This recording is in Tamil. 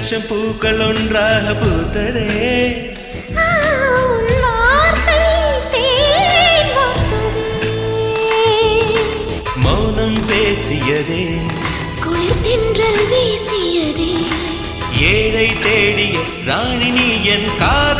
லட்சம் பூக்கள் ஒன்றாக பூத்ததே. மௌனம் பேசியதே, குளிர் தென்றல் வீசியதே. ஏழை தேடிய ராணி நீ என் காதல்